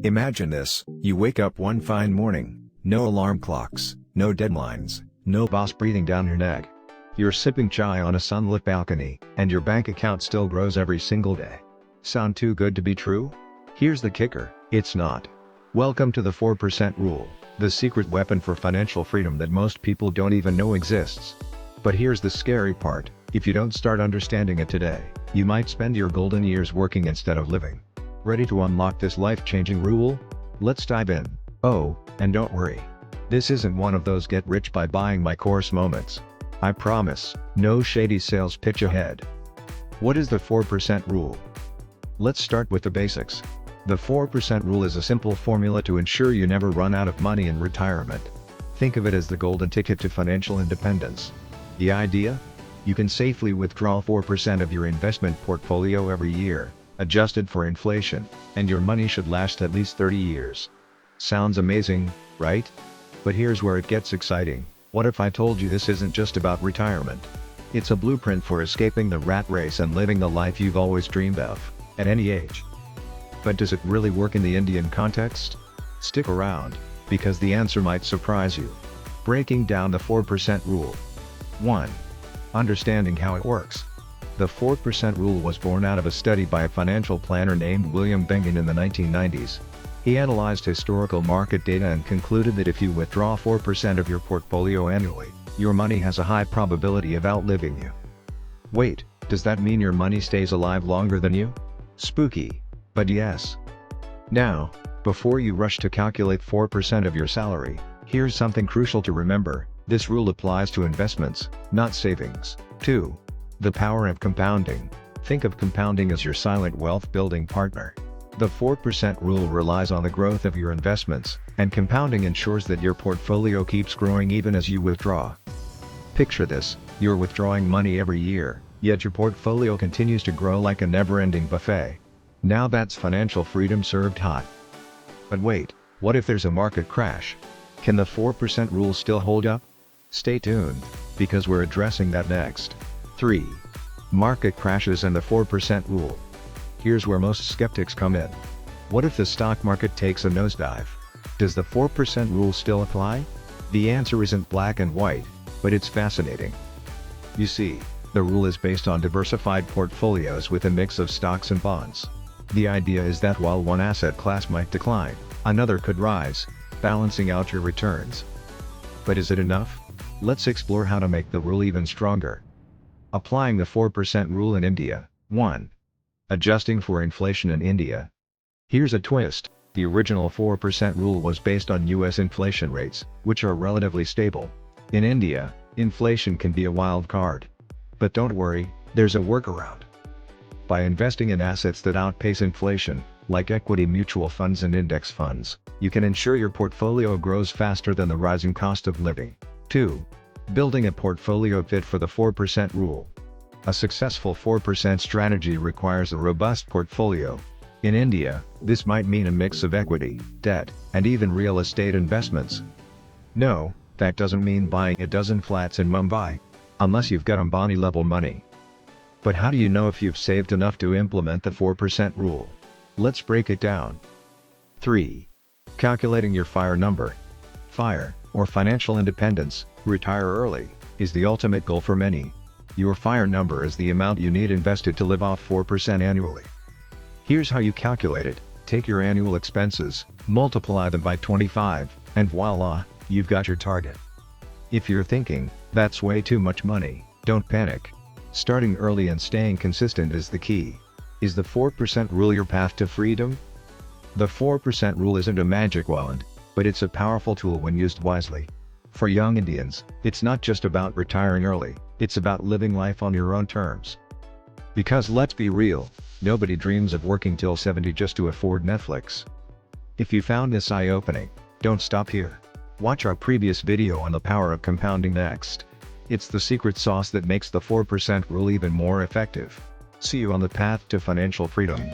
Imagine this, you wake up one fine morning, no alarm clocks, no deadlines, no boss breathing down your neck. You're sipping chai on a sunlit balcony, and your bank account still grows every single day. Sound too good to be true? Here's the kicker, it's not. Welcome to the 4% rule, the secret weapon for financial freedom that most people don't even know exists. But here's the scary part, if you don't start understanding it today, you might spend your golden years working instead of living. Ready to unlock this life-changing rule? Let's dive in. Oh, and don't worry. This isn't one of those get rich by buying my course moments. I promise, no shady sales pitch ahead. What is the 4% rule? Let's start with the basics. The 4% rule is a simple formula to ensure you never run out of money in retirement. Think of it as the golden ticket to financial independence. The idea? You can safely withdraw 4% of your investment portfolio every year, adjusted for inflation, and your money should last at least 30 years. Sounds amazing, right? But here's where it gets exciting. What if I told you this isn't just about retirement? It's a blueprint for escaping the rat race and living the life you've always dreamed of, at any age. But does it really work in the Indian context? Stick around, because the answer might surprise you. Breaking down the 4% rule. 1. Understanding how it works. The 4% rule was born out of a study by a financial planner named William Bengen in the 1990s. He analyzed historical market data and concluded that if you withdraw 4% of your portfolio annually, your money has a high probability of outliving you. Wait, does that mean your money stays alive longer than you? Spooky. But yes. Now, before you rush to calculate 4% of your salary, here's something crucial to remember. This rule applies to investments, not savings. 2. The power of compounding. Think of compounding as your silent wealth building partner. The 4% rule relies on the growth of your investments, and compounding ensures that your portfolio keeps growing even as you withdraw. Picture this, you're withdrawing money every year, yet your portfolio continues to grow like a never-ending buffet. Now that's financial freedom served hot. But wait, what if there's a market crash? Can the 4% rule still hold up? Stay tuned, because we're addressing that next. 3. Market crashes and the 4% rule. Here's where most skeptics come in. What if the stock market takes a nosedive? Does the 4% rule still apply? The answer isn't black and white, but it's fascinating. You see, the rule is based on diversified portfolios with a mix of stocks and bonds. The idea is that while one asset class might decline, another could rise, balancing out your returns. But is it enough? Let's explore how to make the rule even stronger. Applying the 4% rule in India. 1. Adjusting for inflation in India. Here's a twist. The original 4% rule was based on US inflation rates, which are relatively stable. In India, inflation can be a wild card. But don't worry, there's a workaround. By investing in assets that outpace inflation, like equity mutual funds and index funds, you can ensure your portfolio grows faster than the rising cost of living. 2. Building a portfolio fit for the 4% rule. A successful 4% strategy requires a robust portfolio. In India, this might mean a mix of equity, debt, and even real estate investments. No, that doesn't mean buying a dozen flats in Mumbai. Unless you've got Ambani-level money. But how do you know if you've saved enough to implement the 4% rule? Let's break it down. 3. Calculating your FIRE number. FIRE, or financial independence, retire early, is the ultimate goal for many. Your FIRE number is the amount you need invested to live off 4% annually. Here's how you calculate it. Take your annual expenses, multiply them by 25, and voila, you've got your target. If you're thinking, that's way too much money, don't panic. Starting early and staying consistent is the key. Is the 4% rule your path to freedom? The 4% rule isn't a magic wand, but it's a powerful tool when used wisely. For young Indians, it's not just about retiring early, it's about living life on your own terms. Because let's be real, nobody dreams of working till 70 just to afford Netflix. If you found this eye-opening, don't stop here. Watch our previous video on the power of compounding next. It's the secret sauce that makes the 4% rule even more effective. See you on the path to financial freedom.